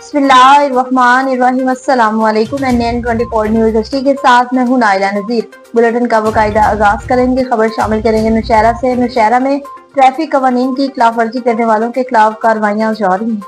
बिस्मिल्लाहिर्रहमानिर्रहीम। अस्सलाम वालेकुम। NN24 न्यूज़ HD के साथ मैं हूं नाइला नज़ीर। बुलेटिन का बाकायदा आगाज करेंगे। खबर शामिल करेंगे नौशहरा से। नौशहरा में ट्रैफिक कवानीन की खिलाफ वर्जी करने वालों के खिलाफ कार्रवाइयां जारी हैं।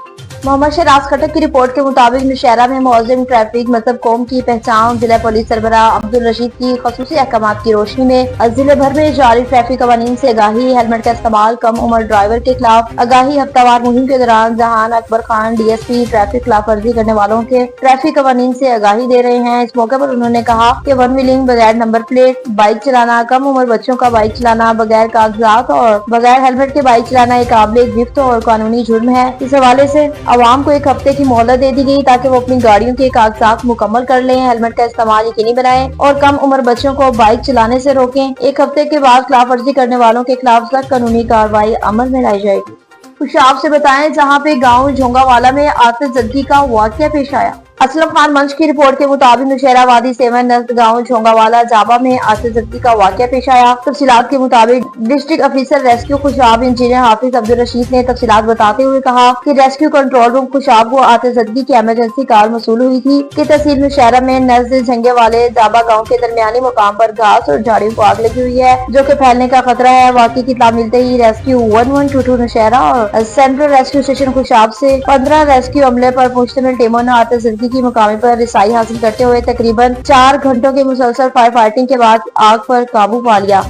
मोहम्मद शहराज खटक की रिपोर्ट के मुताबिक नौशहरा में मुअज्जिम ट्रैफिक मतलब कौम की पहचान जिला पुलिस सरबराह अब्दुल रशीद की खसूसी अहकामात की रोशनी में जिले भर में जारी ट्रैफिक कवानीन से आगाही, हेलमेट का इस्तेमाल, कम उम्र ड्राइवर के खिलाफ आगाही हफ्तावार मुहिम के दौरान जहान अकबर खान DSP ट्रैफिक खिलाफ वर्जी करने वालों के ट्रैफिक कवानीन से आगाही दे रहे हैं। इस मौके पर उन्होंने कहा कि वन व्हीलिंग, बगैर नंबर प्लेट बाइक चलाना, कम उम्र बच्चों का बाइक चलाना, बगैर कागजात और बगैर हेलमेट के बाइक चलाना एक काबिल गिरफ्त और कानूनी जुर्म है। इस हवाले से आवाम को एक हफ्ते की मोहलत दे दी गई ताकि वो अपनी गाड़ियों के कागजात मुकम्मल कर लें, हेलमेट का इस्तेमाल यकीनी बनाएं और कम उम्र बच्चों को बाइक चलाने से रोकें। एक हफ्ते के बाद खिलाफ वर्जी करने वालों के खिलाफ सख्त कानूनी कार्रवाई अमल में लाई जाएगी। कुछ आपसे बताएं जहां पे गांव झोंगावाला में आतिशबाजी का वाकया पेश आया। असलम खान मंच की रिपोर्ट के मुताबिक नौशहरा वादी 7 नज़द गांव झोंगावाला जाबा में आतिशबाजी का वाकया पेश आया। तफसीलात के मुताबिक district officer rescue Khushab engineer Hafiz Abdul Rashid ने तफसीलात बताते हुए कहा कि रेस्क्यू कंट्रोल रूम खुशाब को आतिशबाजी की इमरजेंसी कॉल मसूल हुई थी कि तहसील नौशहरा में नज़द झंगे वाले जाबा गाँव के दरमियानी मुकाम पर घास और झाड़ियों को आग लगी हुई है जो की फैलने का खतरा है। वाकई की इत्तला मिलते ही रेस्क्यू 1122 नौशहरा और सेंट्रल रेस्क्यू स्टेशन खुशाब से 15 रेस्क्यू अमले पर मुश्तमिल टीमों ने आतिशबाजी की मुकामी पर रिसाई हासिल करते हुए तकरीबन 4 घंटों की मुसलसल फायर फाइटिंग के बाद आग पर काबू पा लिया।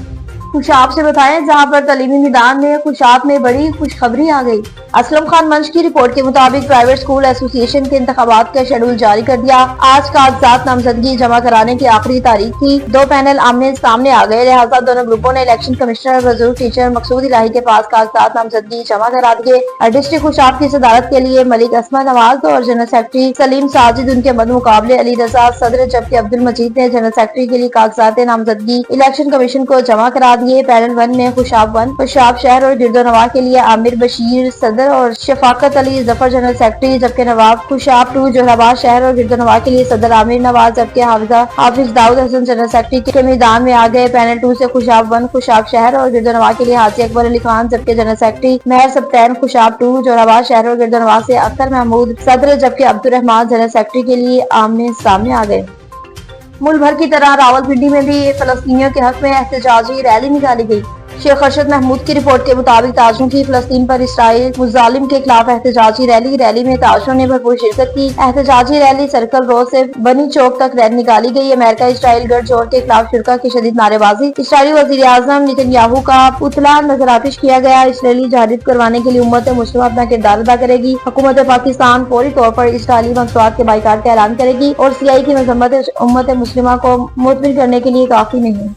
खुशाब से बताएं जहां पर तालीमी मैदान में खुशाब में बड़ी खुशखबरी आ गई। असलम खान मंच की रिपोर्ट के मुताबिक प्राइवेट स्कूल एसोसिएशन के इंतखाबात का शेड्यूल जारी कर दिया। आज कागजात नामजदगी जमा कराने की आखिरी तारीख थी। 2 पैनल आमने सामने आ गए, लिहाजा दोनों ग्रुपों ने इलेक्शन कमिश्नर वजूर टीचर मकसूद इलाही के पास कागजात नामजदगी जमा करा दिए। डिस्ट्रिक्ट खुशाब की सदारत के लिए मलिक असमा नवाज और जनरल सेक्रेटरी सलीम साजिद, उनके मद मुकाबले अली रजा सदर जबकि अब्दुल मजीद ने जनरल सेक्रेटरी के लिए कागजात नामजदगी इलेक्शन कमीशन को जमा करा दिए। पैनल 1 में खुशाब शहर और गिरदोनवा के लिए आमिर बशीर सदर और शफाकत अली जफर जनरल सेक्रेटरी, जबकि नवाब खुशाब 2 जोहराबाद शहर और गिरदोनवा के लिए सदर आमिर नवाज जबकि हाफिज दाऊद हसन जनरल सेक्रेटरी के मैदान में आ गए। पैनल 2 से खुशाब 1 खुशाब शहर और गिरदोनवा के लिए हाजी अकबर अली खान जबकि जनरल सेक्रेटरी मेहर सप्तैन खुशाब 2 जोहराबाद शहर और गिरदोनवा से अख्तर महमूद सदर जबकि अब्दुल रहमान जनरल सेक्रेटरी के लिए आमने सामने आ गए। मुल्क भर की तरह रावलपिंडी में भी फलस्तीनियों के हक में एहतजाजी रैली निकाली गई। शेख अरशद महमूद की रिपोर्ट के मुताबिक ताजरों की फलस्तीन पर इसराइल मुजालिम के खिलाफ एहतजाजी रैली में ताजरों ने भरपूर शिरकत की। एहतजाजी रैली सर्कल रोड से बनी चौक तक रैली निकाली गई। अमेरिका इसराइल गठजोड़ के खिलाफ शुरा की शदीद नारेबाजी। इसराइली वजीर आजम नेतन्याहू का पुतला नजर आतिश किया गया। इसराइली जहादित करवाने के लिए उम्मत मुस्लिम अपना किरदार अदा करेगी। हुकूमत पाकिस्तान फौरी तौर पर इसराइली मंसूरात के बाइकाट का ऐलान करेगी और CI की मजम्मत उम्मत मुस्लिमा को मुतमिन करने के लिए काफी नहीं।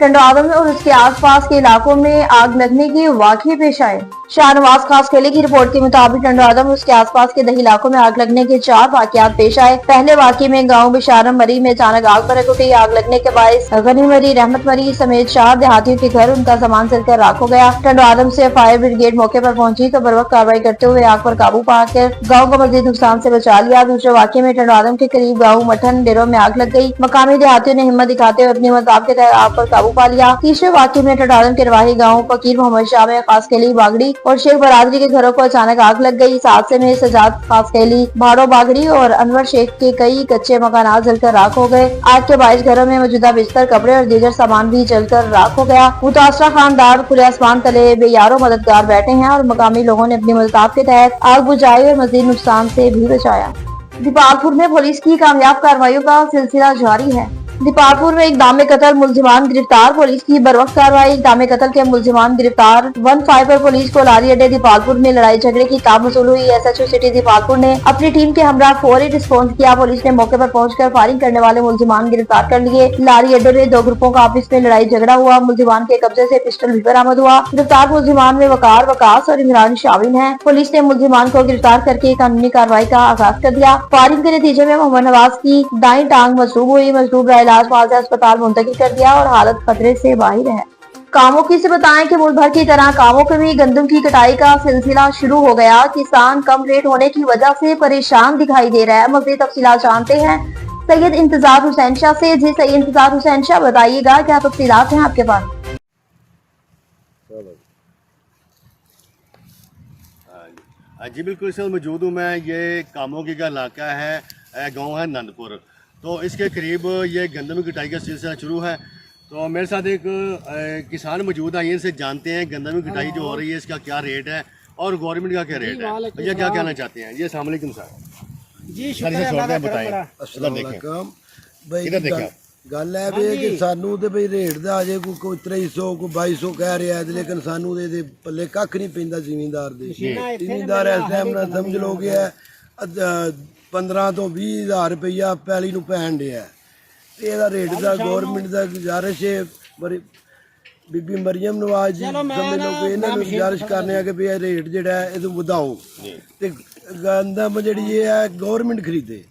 टंडो आदम और उसके आसपास के इलाकों में आग लगने के वाकये पेश आए। शाहनवाज खास खेले की रिपोर्ट के मुताबिक टंडो आदम और उसके आसपास के 10 इलाकों में आग लगने के 4 वाकयात पेश आए। पहले वाकये में गांव बिशारम मरी में अचानक आग भड़क उठी। आग लगने के बायस गनी मरी, रहमत मरी समेत 4 देहातियों के घर, उनका सामान जलकर राख हो गया। टंडो आदम से फायर ब्रिगेड मौके पर पहुंची तो बर्वक्त कार्रवाई करते हुए आग पर काबू पाकर गाँव को मजीद नुकसान से बचा लिया। दूसरे वाकये में टंडो आदम के करीब गाँव मठन डेरों में आग लग गई। मकामी देहातियों ने हिम्मत दिखाते हुए अपनी मदाब के तहत आग पर काबू पा लिया। तीसरे वाकये में टंडो आदम के रवाही गाँव फकीर मोहम्मद शाह में खास खेली बागड़ी और शेख बरादरी के घरों को अचानक आग लग गई। इस हादसे में सजाद खास खेली, भाड़ो बागड़ी और अनवर शेख के कई कच्चे मकान जलकर राख हो गए। आग के बाईस घरों में मौजूदा बिस्तर, कपड़े और दीगर सामान भी जलकर राख हो गया। मुतासरा खानदार खुले आसमान तले बेयारो मददगार बैठे हैं और मकामी लोगों ने अपनी मदद के तहत आग बुझाई और मजीद नुकसान से भी बचाया। दीपालपुर में पुलिस की कामयाब कार्रवाइयों का सिलसिला जारी है। दीपालपुर में इक़दाम कत्ल मुलजिमान गिरफ्तार, पुलिस की बरवक्त कार्रवाई। इक़दाम कत्ल के मुलजिमान गिरफ्तार। 15 पर पुलिस को लारी अड्डे दीपालपुर में लड़ाई झगड़े की ताब वसूल हुई। SHO सिटी दीपालपुर ने अपनी टीम के हमरा फौरी रिस्पॉन्स किया। पुलिस ने मौके पर पहुंचकर फायरिंग करने वाले मुलजिमान गिरफ्तार कर लिए। लारी अड्डे में 2 ग्रुपों का आपस में लड़ाई झगड़ा हुआ। मुलजिमान के कब्जे से पिस्टल भी बरामद हुआ। गिरफ्तार मुलजिमान में वकार, वकास और इमरान शामिल है। पुलिस ने मुलजिमान को गिरफ्तार करके कानूनी कार्रवाई का आगाज कर दिया। फायरिंग के नतीजे में मोहम्मद नवाज की दाई टांग मसलूब हुई। मसलूब का इलाज अस्पताल मुंतकिल कर दिया और हालत खतरे से बाहर है। कामों से बताएं कि मुल्क भर की तरह कामों में भी गंदम की कटाई का सिलसिला शुरू हो गया। किसान कम रेट होने की वजह से परेशान दिखाई दे रहा है। मज़ीद तफसीलात जानते हैं सैयद इंतजार हुसैन शाह से। जी सैयद इंतजार हुसैन शाह, बताइएगा क्या तफसीलात हैं आपके पास? जी बिल्कुल, इस वक्त मौजूद हूँ मैं। ये कामोगी का इलाका है, गांव है नंदपुर। तो इसके करीब ये गंदम की कटाई का सिलसिला शुरू है। तो मेरे साथ एक किसान मौजूद हैं, इनसे जानते हैं गंदम की कटाई जो हो रही है इसका क्या रेट है और गवर्नमेंट का क्या रेट है। भैया क्या कहना चाहते हैं? ये अस्सलाम वालेकुम सर जी, शुक्रिया, बताएं। भाई गल है भी कि सानू ते भाई रेट दा अजे कोई 2300 कोई 2200 कह रहा है, लेकिन सानू दे पल्ले कख नहीं पैंदा जिमींदार दे। जिमींदार इस टाइम ना समझ लो कि 15 तो 20,000 रुपया पैली नूं पैण दिया ते एदा रेट दा गवर्नमेंट दा गुजारिश है। बड़ी बीबी मरियम नवाज जी समझ लो कि इन्हां नूं गुजारिश करने कि भी रेट जेड़ा है इहदू वधाओ ते गंदम जिहड़ी है गवर्नमेंट खरीदे,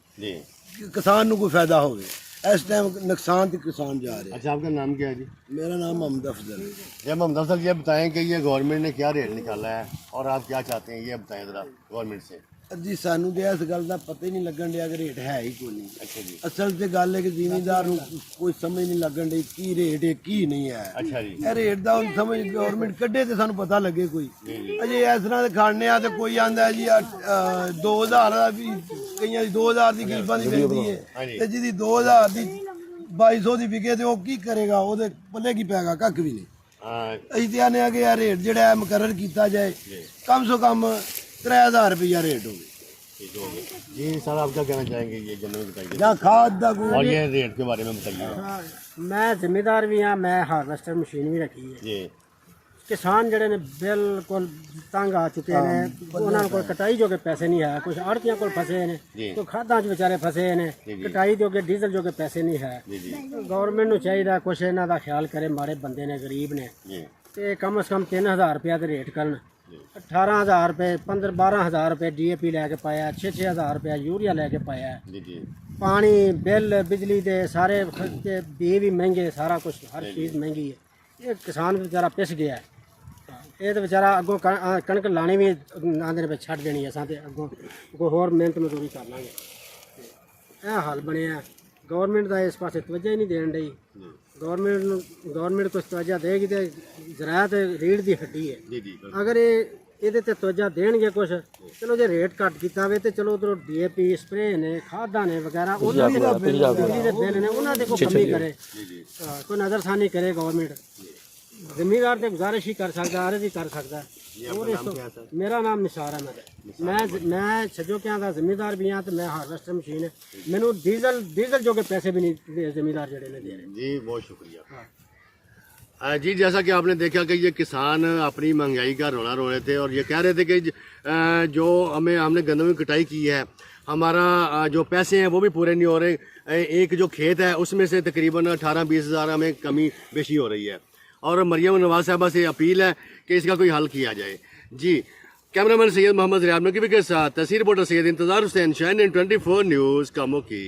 किसान नूं कोई फायदा होवे। इस टाइम नुकसान तो किसान जा रहे हैं। अच्छा, आपका नाम क्या है जी? मेरा नाम मोहम्मद अफजल है। ये मोहम्मद अफजल, ये बताएं कि ये गवर्नमेंट ने क्या रेट निकाला है और आप क्या चाहते हैं, ये बताएं ज़रा गवर्नमेंट से। जी सानू तो इस गल का पता ही नहीं लगन दिया कि रेट है ही कोई नहीं। अच्छा जी। असल तो गल है कि जिमींदार कोई समझ नहीं लगन दी की रेट है की नहीं है। अच्छा जी। ये रेट का हम समझ गवर्नमेंट कड्डे तो सानू पता लगे कोई। अजे इस तरह खाने तो कोई आंदा जी 2000 का भी, कई 2000 की गरीबां की मिलती है, जी 2000 की 2200 की विके तो की करेगा, वो पल्ले की पैगा कख भी नहीं। असीं ते आने कि यह रेट जिहड़ा मुकर्रर किया जाए, कम से कम 3000 रुपया रेट हो जी। सर आप क्या कहना चाहेंगे ये गन्ने की कटाई या खाद दा कोई और ये रेट के बारे में बताइए। मैं जिम्मेदार भी हाँ, मैं हार्वेस्टर मशीन भी रखी है। जी। किसान जड़े ने बिल्कुल तंग आ चुके हैं, उन्होंने कोई कटाई जो के पैसे नहीं है, कुछ आड़तियां को फसे ने, तो खादा च बेचारे फसे ने, कटाई जो के डीजल जो के पैसे नहीं है। गवर्नमेंट नूं चाहिए कुछ इन्हां दा ख्याल करे, माड़े बंदे ने गरीब ने, ते कम से कम 3000 रुपया दे रेट करन। 18,000 रुपये 12,000 रुपये DAP लैके पाया, 6,000 रुपया यूरिया लैके पाया। पानी बिल बिजली दे सारे खर्चे बी भी महंगे, सारा कुछ हर चीज़ महंगी है। ये किसान बेचारा पिस गया है। ये तो बेचारा अगों कणक लानी भी आंदे ने छड्ड देनी, असां ते अगों कोई होर मेहनत मजदूरी कर लांगे। यह हाल बनया। गवर्नमेंट का इस पासे तवज्जो ही नहीं देन डी। गवर्नमेंट कुछ तवज्जो देगी तो ज़राअत रीढ़ की हड्डी है। अगर ये तवज्जो देणगे कुछ, चलो जो रेट घट किया होवे तो चलो उधरों DAP स्प्रे ने खादा ने वगैरह बिजली के बिल ने उन्होंने कोई कमी करे, कोई नज़रसानी करे गवर्नमेंट। जिम्मेदार तो गुजारिश ही कर सकता, अर्ज ही कर सकता है। मेरा नाम निसार अहमद है। मैं छजोकियां का जिम्मेदार भी हाँ, तो मैं हार्वेस्टर मशीन है, मैनू डीजल जो के पैसे भी नहीं जिम्मेदार जड़े ने दे रहे। जी बहुत शुक्रिया। जी जैसा कि आपने देखा कि ये किसान अपनी महंगाई का रोना रो रहे थे और ये कह रहे थे कि जो हमने गंदम की कटाई की है, हमारा जो पैसे हैं वो भी पूरे नहीं हो रहे। एक जो खेत है उसमें से तकरीबन 18-20 हज़ार हमें कमी बेशी हो रही है और मरियम नवाज साहबा से अपील है कि इसका कोई हल किया जाए। जी कैमरामैन सैयद मोहम्मद रियाद नकीबी के साथ तहसीर रिपोर्टर सैयद इंतजार हुसैन, शाइन 24 न्यूज़ कामोगी।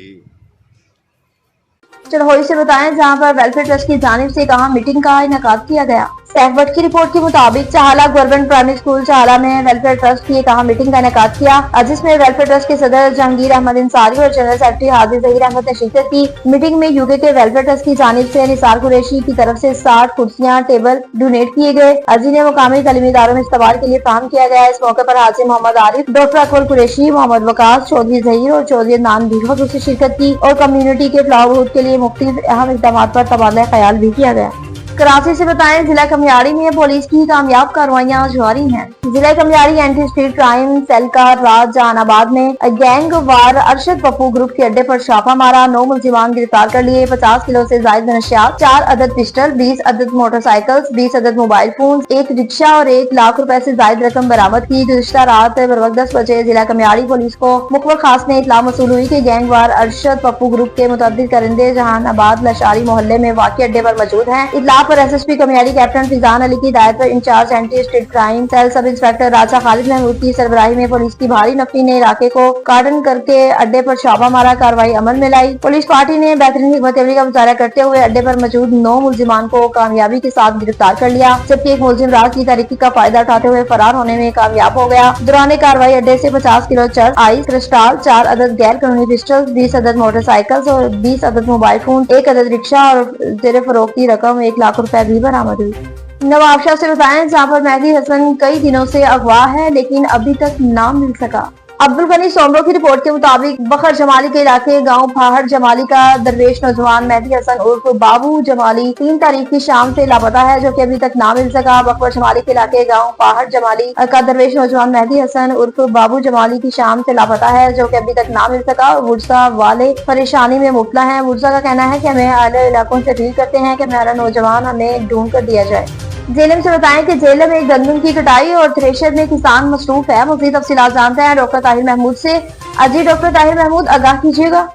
चरहोई से बताएं, जहां पर वेलफेयर ट्रस्ट की जानिब से कहा मीटिंग का इनेकाद किया गया। सहवट की रिपोर्ट के मुताबिक चाहला गवर्नमेंट प्राइमरी स्कूल चाहला में वेलफेयर ट्रस्ट की कहा मीटिंग का इनेकाद किया, जिसमें वेलफेयर ट्रस्ट के सदर जहांगीर अहमद इंसारी और जनरल सेक्रेटरी हाजी जहीर अहमद ने शिरकत की। मीटिंग में यूके के वेलफेयर ट्रस्ट की जानिब से निसार कुरैशी की तरफ से 60 कुर्सियां टेबल डोनेट किए गए, जिन्हें मुकामी तालीमी इदारों में इस्तेमाल के लिए फराहम किया गया। इस मौके पर हाजी मोहम्मद आरिफ, डॉक्टर अकबर कुरैशी, मोहम्मद वकास, चौधरी जहीर और चौधरी अदनान भी खसूस से शिरकत की और कम्युनिटी के फ्लावरहुड के लिए मुख्तलिफ अहम इक़दाम पर तबादला ख्याल भी किया गया। कराची से बताएं, जिला कमियाड़ी में पुलिस की कामयाब कार्रवाइयां जारी हैं। जिला कमियाड़ी एंटी स्ट्रीट क्राइम सेल का रात जहानाबाद में गैंग वार अरशद पप्पू ग्रुप के अड्डे पर छापा मारा। 9 मुलजिमान गिरफ्तार कर लिए। 50 किलो से जायद नशियात, 4 अदद पिस्टल, 20 अदद मोटरसाइकिल, 20 अदद मोबाइल फोन, 1 रिक्शा और 1 लाख रुपए से जायद रकम बरामद की। गुज़िश्ता रात बरवक्त 10 बजे जिला कमियाड़ी पुलिस को मुखबर खास ने इत्तला मसूल हुई कि गैंग वार अरशद पप्पू ग्रुप के मुतअद्दिद कारिंदे जहानाबाद लशारी मोहल्ले में वाक़ई अड्डे पर मौजूद हैं। इत्तला पर SSP कमियाड़ी कैप्टन फिजान अली की हिदायत पर incharge anti street crime cell sub inspector Raja Khalid Mahmood की सरबराही में पुलिस की भारी नफरी ने इलाके को कार्डन करके अड्डे पर छापा मारा। कार्रवाई अमल में लाई। पुलिस पार्टी ने बेहतरीन हिकमत अमली का मुजाहरा करते हुए अड्डे पर मौजूद 9 मुलजिमान को कामयाबी के साथ गिरफ्तार कर लिया, जबकि एक मुलजिम रात की तारीकी का फायदा उठाते हुए फरार होने में कामयाब हो गया। दौरान कार्रवाई अड्डे से 50 किलो चरस, आइस क्रिस्टल, 4 अदद गैर कानूनी पिस्टल, 20 अदद मोटरसाइकिल और 20 अदद मोबाइल फोन, 1 अदद रिक्शा और जेर फरोख्त की रकम 1 लाख रुपए भी बरामद हुई। नवाबशाह से बताएं, जहां पर मेहदी हसन कई दिनों से अगवा है लेकिन अभी तक ना मिल सका। अब्दुल गनी सोमरो की रिपोर्ट के मुताबिक बखर जमाली के इलाके गांव फाहड़ जमाली का दरवेश नौजवान मेहदी हसन उर्फ बाबू जमाली 3 तारीख की शाम से लापता है, जो कि अभी तक ना मिल सका। बखर जमाली के इलाके गांव फाहड़ जमाली का दरवेश नौजवान मेहदी हसन उर्फ बाबू जमाली की शाम से लापता है, जो कि अभी तक ना मिल सका। वुरसा वाले परेशानी में मुबतला है। वुरसा का कहना है कि हमें आले इलाकों से अपील करते हैं कि हमारा नौजवान हमें ढूंढ कर दिया जाए। जेलम से बताएं कि जेलम में गंदम की कटाई और थ्रेशर में किसान मसरूफ है। मज़ीद तफसीलात जानते हैं डॉक्टर ताहिर महमूद से। अजी डॉक्टर ताहिर महमूद, आगाह कीजिएगा।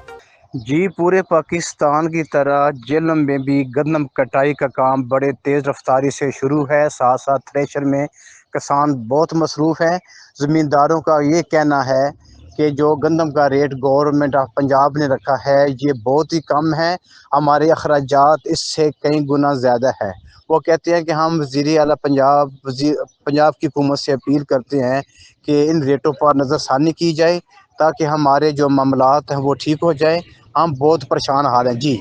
जी, पूरे पाकिस्तान की तरह जेलम में भी गंदम कटाई का काम बड़े तेज़ रफ्तारी से शुरू है। साथ साथ थ्रेशर में किसान बहुत मसरूफ़ हैं। ज़मींदारों का ये कहना है कि जो गंदम का रेट गवर्नमेंट ऑफ पंजाब ने रखा है ये बहुत ही कम है, हमारे अखराजात इससे कई गुना ज़्यादा है। वो कहते हैं कि हम वज़ीर आला पंजाब की हुकूमत से अपील करते हैं कि इन रेटों पर नज़रसानी की जाए ताकि हमारे जो मामलात हैं वो ठीक हो जाए। हम बहुत परेशान हाल हैं। जी,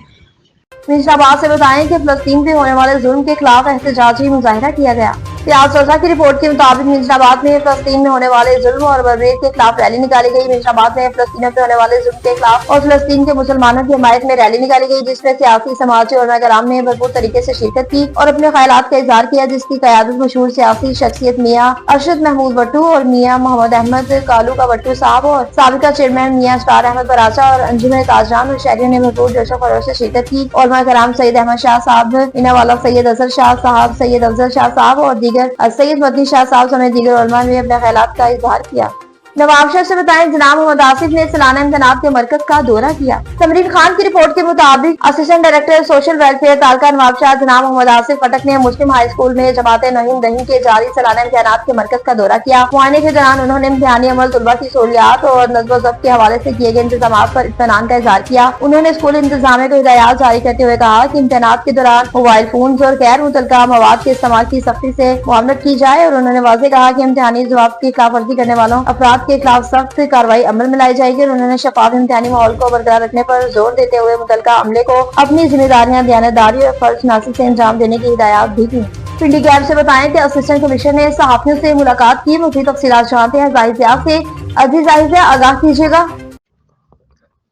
मिर्जाबाद से बताएं कि फलस्तीन पे होने वाले जुल्म के खिलाफ एहतजाजी मुजाहिरा किया गया। प्याज रोजा की रिपोर्ट के मुताबिक मिर्जाबाद में फलस्तीन में होने वाले जुल्म और बर्बरीत के खिलाफ रैली निकाली गई। मिर्जाबाद में फलस्तीन पे होने वाले जुल्म के खिलाफ और फलस्तीन के मुसलमानों की हिमायत में रैली निकाली गई, जिसमें सियासी समाजी और कराम ने भरपूर तरीके से शिरकत की और अपने ख्यालात का इजहार किया, जिसकी क़यादत मशहूर सियासी शख्सियत मियाँ अरशद महमूद भट्टू और मियाँ मोहम्मद अहमद कालू का भट्टू साहब और साबिका चेयरमैन मियाँ स्टार अहमद बराचा और अंजुमन ताजरान और शहरियों ने भरपूर जोशो खरोश से शिरकत की। और कराम सैयद अहमद शाह साहब, इनावाला सैयद अजहर शाह साहब, सैयद अफजल शाह साहब और दीगर सैयद मदनी शाह साहब समेत दीगर उलमा ने अपने ख्यालात का इजहार किया। नवाबशाह से बताएं, जनाब मोहम्मद आसिफ ने सालाना इम्तहानात के मरकज का दौरा किया। तमरीन खान की रिपोर्ट के मुताबिक assistant director social welfare तालका Nawabshah जनाब मोहम्मद आसिफ फटक ने मुस्लिम हाई स्कूल में जमात नहीम दही के जारी सालाना इम्तहानात के मरकज का दौरा किया। मुआयने के दौरान उन्होंने इम्तहानी अमल, तलबा की सहूलियात और नज़्म व ज़ब्त के हवाले से किए गए इंतजाम पर इत्मीनान का इजहार किया। उन्होंने स्कूल इंतजामिया को हिदायत जारी करते हुए कहा कि इम्तहानात के दौरान मोबाइल फोन और गैर मुतल्लका मवाद के इस्तेमाल की सख्ती से मुआमलत की जाए। और उन्होंने वाज़ेह कहा कि इम्तहानी जवाब की खिलाफ वर्जी करने वालों अफराद के खिलाफ सख्त कार्रवाई अमल में लाई जाएगी। और उन्होंने शफाफ इम्तिहानी माहौल को बरकरार रखने पर जोर देते हुए मुतल्लिका अमले को अपनी जिम्मेदारियां दयानतदारी और फर्जनासी से अंजाम देने की हिदायत भी की। पिंडी गैप से बताएं कि असिस्टेंट कमिश्नर ने सहाफियों से मुलाकात की। मज़ीद तफसीलात जानते हैं जाहिज़िया से। अजीज जाहिज़िया, आगाह कीजिएगा।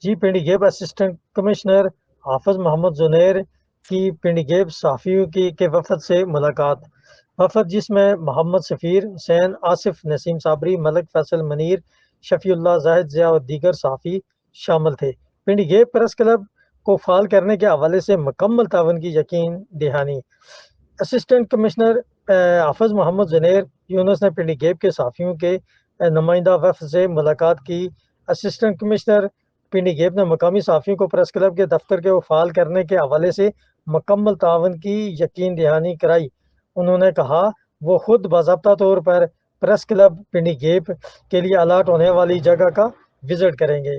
जी, पिंडी गेब असिस्टेंट कमिश्नर हाफिज मोहम्मद जुनैर की पिंडी गेब सहाफियों की के वफद से मुलाकात। वफद जिसमें मोहम्मद सफ़ीर हुसैन, आसिफ नसीम साबरी, मलक फैसल मनीर, शफीउल्लाह जाहिद ज़िया और दीगर सहाफ़ी शामिल थे। पिंडी गेब प्रेस क्लब को फाल करने के हवाले से मुकम्मल तावन की यकीन दहानी। असिस्टेंट कमिश्नर हाफिज मोहम्मद जुनैर यूनुस ने पिंडी गेब के सहाफ़ियों के नुमाइंदा वफ़द से मुलाकात की। असिस्टेंट कमिश्नर पिंडी गेब ने मकामी सहाफ़ियों को प्रेस क्लब के दफ्तर के फाल करने के हवाले से मुकम्मल तावन की यकीन दहानी कराई। उन्होंने कहा वो खुद बाज़ाब्ता तौर पर प्रेस क्लब पिंडी गेब के लिए अलाट होने वाली जगह का विजिट करेंगे।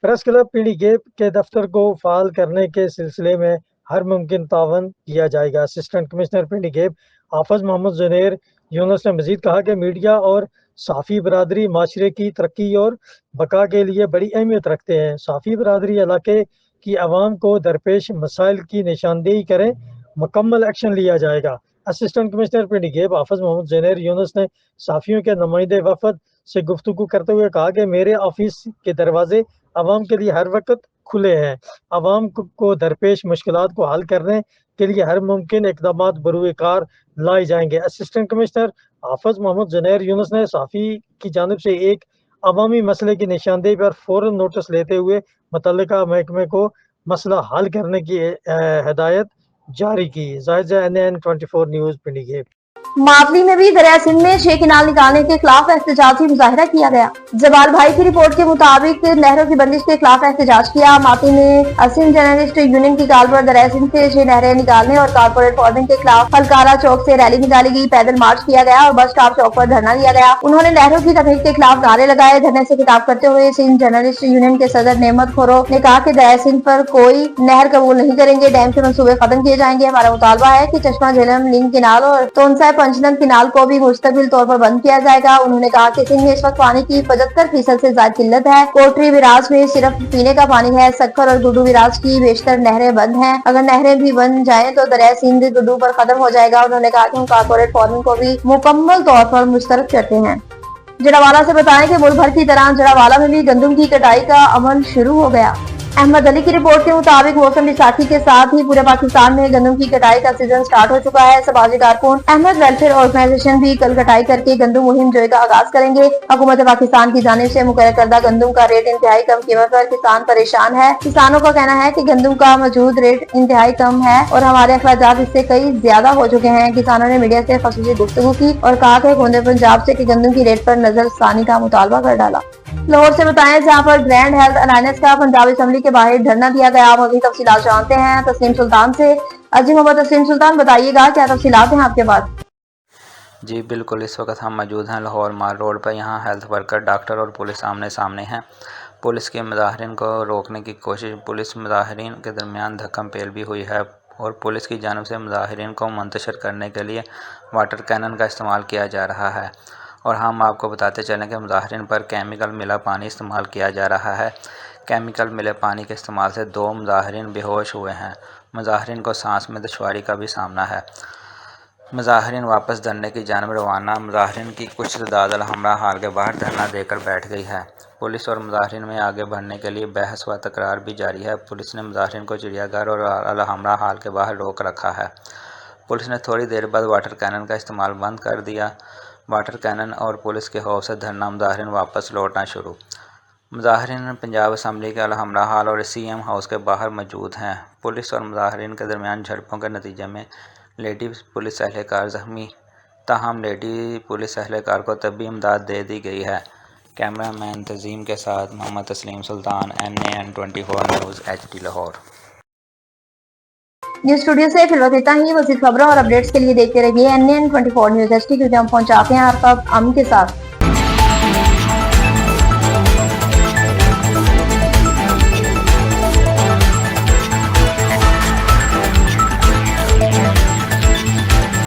प्रेस क्लब पिंडी गेब के दफ्तर को फाल करने के सिलसिले में हर मुमकिन तावन किया जाएगा। असिस्टेंट कमिश्नर पिंडी गेब हाफिज मोहम्मद जुनैर यूनुस ने मजीद कहा कि मीडिया और सहाफ़ी बरादरी माशरे की तरक्की और बका के लिए बड़ी अहमियत रखते हैं। सहाफ़ी बरादरी इलाके की आवाम को दरपेश मसाइल की निशानदेही करें, मुकम्मल एक्शन लिया जाएगा। असिस्टेंट कमिश्नर पिंडी गेब हाफिज मोहम्मद जुनैर यूनुस ने सहाफ़ियों के नुमाइंदे वफद से गुफ्तगू करते हुए कहा कि मेरे ऑफिस के दरवाजे आवाम के लिए हर वक्त खुले हैं। आवाम को दरपेश मुश्किलात को हल करने के लिए हर मुमकिन इक़दाम बरूए कार लाए जाएंगे। असिस्टेंट कमिश्नर हाफिज मोहम्मद जुनैर यूनुस ने सहाफ़ी की जानिब से एक अवामी मसले की निशानदेही पर फ़ौरन नोटिस लेते हुए मुतल्लिका महकमे को मसला हल करने की हिदायत जारी की। जाहिज़ा NN 24 न्यूज़ पिंडी गेब। मातली में भी दरिया सिंध में 6 किनाल निकालने के खिलाफ एहतजाजी मुजाहिरा किया गया। जबाल भाई की रिपोर्ट के मुताबिक नहरों की बंदिश के खिलाफ एहतजाज किया। मातली में सिंध जर्नलिस्ट यूनियन की कॉल पर दरिया सिंध से 6 नहरें निकालने और कारपोरेट फार्मिंग के खिलाफ फलकारा चौक से रैली निकाली गई, पैदल मार्च किया गया और बस स्टॉप चौक पर धरना दिया गया। उन्होंने नहरों की तकनीक के खिलाफ नारे लगाए। धरने से खिताब करते हुए सिंध जर्नलिस्ट यूनियन के सदर नेमत खोरो ने कहा कि दरिया सिंध पर कोई नहर कबूल नहीं करेंगे, डैम के मंसूबे खत्म किए जाएंगे। हमारा मुतालबा है कि चश्मा झेलम, लिंक किनाल और तोनसा पंचनद किनाल को भी मुस्तकिल तौर पर बंद किया जाएगा। उन्होंने कहा कि सिंध में इस वक्त पानी की 75% से ज्यादा किल्लत है। कोटरी विराज में सिर्फ पीने का पानी है। सक्खर और गुड्डू विराज की बेशतर नहरें बंद हैं। अगर नहरें भी बन जाएं तो दरिया सिंध गुड्डू पर खत्म हो जाएगा। उन्होंने कहा कि हम कारपोरेट फार्मिंग को भी मुकम्मल तौर पर मुस्तरद करते हैं। जड़ावाला से बताएं कि मुल्क भर की तरह जड़ावाला में भी गंदम की कटाई का अमल शुरू हो गया। अहमद अली की रिपोर्ट के मुताबिक मौसम बैसाखी के साथ ही पूरे पाकिस्तान में गंदम की कटाई का सीजन स्टार्ट हो चुका है। समाजी कारकुन अहमद वेलफेयर ऑर्गेनाइजेशन भी कल कटाई करके गंदम मुहिम जोई का आगाज करेंगे। हुकूमत पाकिस्तान की जानिब से मुकर्रर करदा गंदम का रेट इंतहाई कम कीमत पर किसान परेशान है। किसानों का कहना है कि गंदम का मौजूद रेट इंतहाई कम है और हमारे अखराजात इससे कई ज्यादा हो चुके हैं। किसानों ने मीडिया से खसूसी गुफ्तगू की और कहा कि हुकूमत पंजाब से गंदम की रेट पर नजरसानी का मुतालबा कर डाला। लाहौर से बताएं जहां पर ग्रैंड हेल्थ अलायंस का पंजाब असेंबली के बाहर धरना दिया गया। मज़ीद तफसीलात जानते हैं तस्लीम सुल्तान से। अजी मोहम्मद तस्लीम सुल्तान, बताइएगा क्या तफसीलात हैं आपके पास? जी बिल्कुल, इस वक्त हम मौजूद हैं लाहौर माल रोड पर। यहाँ हेल्थ वर्कर, डॉक्टर और पुलिस आमने सामने हैं। पुलिस के मुजाहिरीन को रोकने की कोशिश, पुलिस मुजाहिरीन के दरमियान धक्कम पेल भी हुई है और पुलिस की जानिब से मुजाहिरीन को मुंतशिर करने के लिए वाटर कैनन का इस्तेमाल किया जा रहा है। और हम आपको बताते चलें कि मुजाहिरीन पर केमिकल मिला पानी इस्तेमाल किया जा रहा है। केमिकल मिले पानी के इस्तेमाल से 2 मुजाहिरीन बेहोश हुए हैं। मुजाहिरीन को सांस में दुश्वारी का भी सामना है। मुजाहिरीन वापस धरने की जानिब रवाना। मुजाहिरीन की कुछ तादाद अलहमरा हाल के बाहर धरना देकर बैठ गई है। पुलिस और मुजाहिरीन में आगे बढ़ने के लिए बहस व तकरार भी जारी है। पुलिस ने मुजाहिरीन को चिड़ियाघर और अलहमरा हाल के बाहर रोक रखा है। पुलिस ने थोड़ी देर बाद वाटर कैनन का इस्तेमाल बंद कर दिया। वाटर कैनन और पुलिस के खौफ से धरना मुजाहिरीन वापस लौटना शुरू। मुजाहिरीन पंजाब असम्बली के अलहमरा हाल और CM हाउस के बाहर मौजूद हैं। पुलिस और मुजाहिरीन के दरमियान झड़पों के नतीजे में लेडी पुलिस एहलकार जख्मी, ताहम लेडी पुलिस एहलकार को तबी इमदाद दे दी गई है। कैमरा मैन तजीम के साथ मोहम्मद तस्लीम सुल्तान, NAN24 news HD Lahore. News studio से फिलहाल इतना ही। मज़ीद खबरों और अपडेट्स के लिए देखते रहिए NAN24 न्यूज़ HD, क्योंकि हम पहुंचाते हैं हर वक्त अमन के साथ।